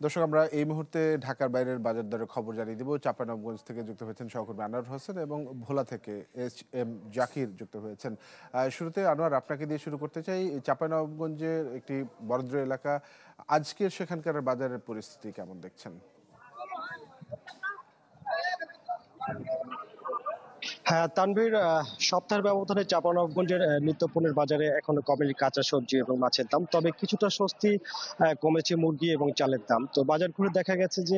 দর্শক, আমরা এই মুহূর্তে ঢাকার বাইরের বাজার দরের খবর জানিয়ে দিব। চাঁপাইনবাবগঞ্জ থেকে যুক্ত হয়েছেন সহকর্মী আনোয়ার হোসেন এবং ভোলা থেকে HM জাকির যুক্ত হয়েছেন। শুরুতে আনোয়ার, আপনাকে দিয়ে শুরু করতে চাই। চাঁপাইনবাবগঞ্জের একটি বরেন্দ্র এলাকা, আজকের সেখানকার বাজারের পরিস্থিতি কেমন দেখছেন? হ্যাঁ তানভীর, সপ্তাহের ব্যবধানে চাঁপাইনবাবগঞ্জের নিত্যপণ্যের বাজারে এখনো কমেনি কাঁচা সবজি এবং মাছের দাম, তবে কিছুটা স্বস্তি কমেছে মুরগি এবং চালের দাম। তো বাজার ঘুরে দেখা গেছে যে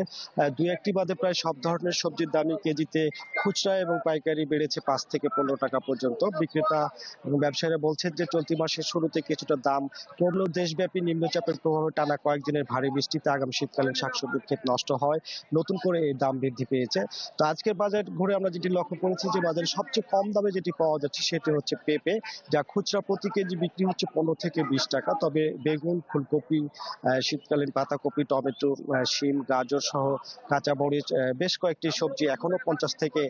দুই একটি বাদে প্রায় সব ধরনের সবজির দামই কেজিতে খুচরা এবং পাইকারি বেড়েছে 5 থেকে 15 টাকা পর্যন্ত। বিক্রেতা এবং ব্যবসায়ীরা বলছেন যে চলতি মাসের শুরুতে কিছুটা দাম কমলেও দেশব্যাপী নিম্নচাপের প্রভাবে টানা কয়েকদিনের ভারী বৃষ্টিতে আগামী শীতকালীন শাকসবজির ক্ষেত নষ্ট হয়, নতুন করে এই দাম বৃদ্ধি পেয়েছে। তো আজকের বাজার ঘুরে আমরা যেটি লক্ষ্য করেছি যে বাজারে সবচেয়ে কম দামে যেটি পাওয়া যাচ্ছে সেটি হচ্ছে পেঁপে, যা খুচরা প্রতি কেজি বিক্রি হচ্ছে 15 থেকে 20 টাকা। তবে বেগুন, ফুলকপি, শীতকালীন পাতাকপি, টমেটো, শিম, গাজর সহ কাঁচা মরিচ, বেশ কয়েকটি সবজি এখনো 50 থেকে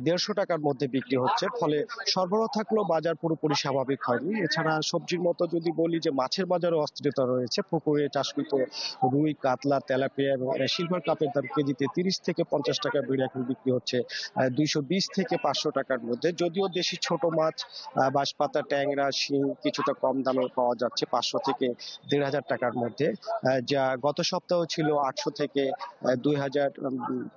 150 টাকার মধ্যে বিক্রি হচ্ছে। ফলে সরবরাহ থাকলেও বাজার পুরোপুরি স্বাভাবিক হয়নি। এছাড়া সবজির মতো যদি বলি যে মাছের বাজারে অস্থিরতা রয়েছে। পুকুরে চাষকৃত রুই, কাতলা, তেলাপিয়া এবং সিলভার কাপের দাম কেজিতে 30 থেকে 50 টাকা বেড়ে এখন বিক্রি হচ্ছে 220 থেকে 500 টাকার মধ্যে। যদিও দেশি ছোট মাছ, বাঁশপাতা, ট্যাংরা, শিং কিছুটা কম দামে পাওয়া যাচ্ছে 500 থেকে 1,500 টাকার মধ্যে, যা গত সপ্তাহ ছিল 800 থেকে 2,000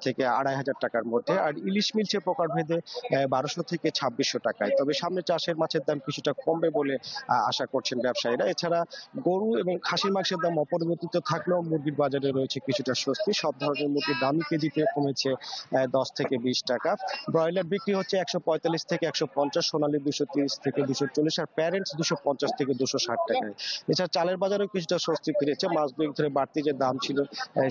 থেকে 2,500 টাকার মধ্যে। আর ইলিশ মিলছে প্রকারভেদে 1,200 থেকে 2,600 টাকায়। তবে সামনে চাষের মাছের দাম কিছুটা কমবে বলে আশা করছেন ব্যবসায়ীরা। এছাড়া গরু এবং খাসির মাংসের দাম অপরিবর্তিত থাকলেও মুরগির বাজারে রয়েছে কিছুটা স্বস্তি। সব ধরনের মুরগির দামই কেজিতে কমেছে 10 থেকে 20 টাকা। ব্রয়লার বিক্রি হচ্ছে 145 থেকে 150, সোনালী 230 থেকে 240, আর প্যারেন্টস 250 থেকে 260 টাকায়। এছাড়া চালের বাজারেও কিছুটা স্বস্তি ফিরেছে। মাস দুয়েক ধরে বাড়তি যে দাম ছিল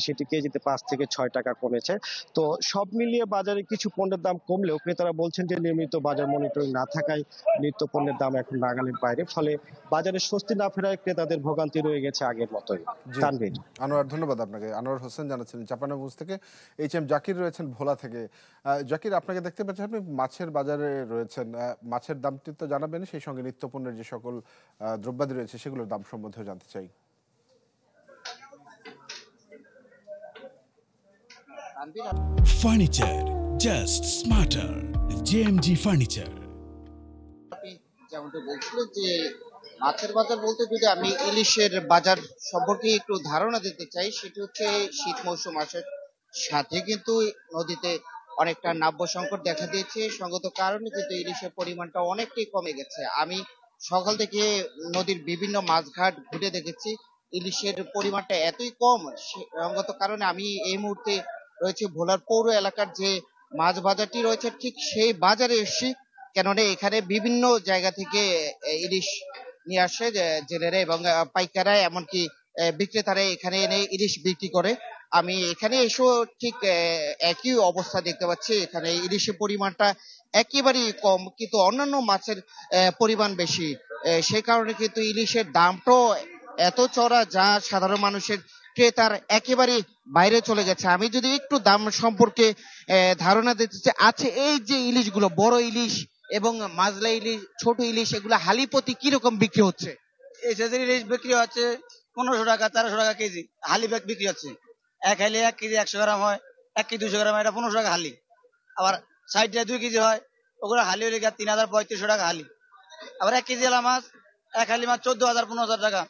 সেটি কেজিতে 5 থেকে 6 টাকা কমেছে। তো সব মিলিয়ে বাজারে কিছু পণ্যের দাম কমলেও ক্রেতারা বলছেন যে নিয়মিত বাজার মনিটরিং না থাকায় নিত্য পণ্যের দাম এখন নাগালের বাইরে। ফলে বাজারে স্বস্তি না ফেরায় ক্রেতাদের ভোগান্তি রয়ে গেছে আগের মতোই। জি তানভীর। আনোয়ার, ধন্যবাদ আপনাকে। আনোয়ার হোসেন জানাচ্ছেন চাঁপাইনবাবগঞ্জ থেকে। HM জাকির রয়েছেন ভোলা থেকে। জাকির, আপনাকে দেখতে পাচ্ছি আপনি মাছের বাজারে রয়েছেন। মাছের দামটি তো জানাবেন, সেই সঙ্গে নিত্যপণ্যের যে সকল দ্রব্যাদি রয়েছে সেগুলোর দাম সম্বন্ধেও জানতে চাই। Furniture just smarter. JMG Furniture. আপনি যেমনটা বলছিলেন যে মাছের বাজার বলতে যদি আমি ইলিশের বাজার সম্পর্কে একটু ধারণা দিতে চাই, সেটি হচ্ছে শীত মৌসুম আসার সাথে কিন্তু নদীতে অনেকটা নাব্য সংকট দেখা দিয়েছে। সঙ্গত কারণে কিন্তু ইলিশের পরিমাণটা অনেকটাই কমে গেছে। আমি সকাল থেকে নদীর বিভিন্ন মাছঘাট ঘুরে দেখেছি, ইলিশের পরিমাণটা এতই কম। সঙ্গত কারণে আমি এই মুহূর্তে রয়েছে ভোলার পৌর এলাকার যে মাছ বাজারটি রয়েছে ঠিক সেই বাজারে এসেছি। কেননা এখানে বিভিন্ন জায়গা থেকে ইলিশ নিয়ে আসে জেলেরা এবং পাইকাররা, এমনকি বিক্রেতারা এখানে এনে ইলিশ বিক্রি করে। আমি এখানে এসেও ঠিক একই অবস্থা দেখতে পাচ্ছি। এখানে ইলিশের পরিমাণটা একেবারেই কম, কিন্তু অন্যান্য মাছের পরিমাণ বেশি। সেই কারণে কিন্তু ইলিশের দামটাও এত চড়া যা সাধারণ মানুষের ক্রেতার একেবারে বাইরে চলে গেছে। আমি যদি একটু দাম সম্পর্কে ধারণা দিতে চাই, আছে এই যে ইলিশগুলো, বড় ইলিশ এবং মাজলা ইলিশ, ছোট ইলিশ, এগুলো হালি প্রতি কিরকম বিক্রি হচ্ছে? এই সাইজের ইলিশ বিক্রি হচ্ছে 1500 টাকা, 1300 টাকা কেজি হালি ব্যাগ বিক্রি হচ্ছে। এক হালি 1 কেজি 100 গ্রাম হয়, 1 কেজি 200 গ্রাম, এটা 1500 টাকা হালি। আবার সাইডে 2 কেজি হয়, ওগুলো হালি হলে 3000-3500 টাকা হালি। আবার 1 কেজি আলা মাছ, এক হালি মাছ 14,000-15,000 টাকা।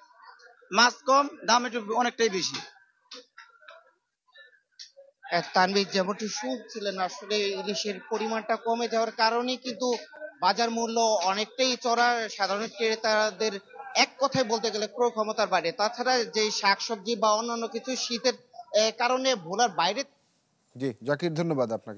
মাছ কম, দাম একটু অনেকটাই বেশি। তানভীর, যেমনটি শুনছিলেন, আসলে ইলিশের পরিমাণটা কমে যাওয়ার কারণে কিন্তু বাজার মূল্য অনেকটাই চড়া। সাধারণ ক্রেতাদের এক কথায় বলতে গেলে ক্রয় ক্ষমতার বাইরে। তাছাড়া যে শাকসবজি বা অন্যান্য কিছু শীতের কারণে ভোলার বাইরে। জি জাকির, ধন্যবাদ আপনাকে।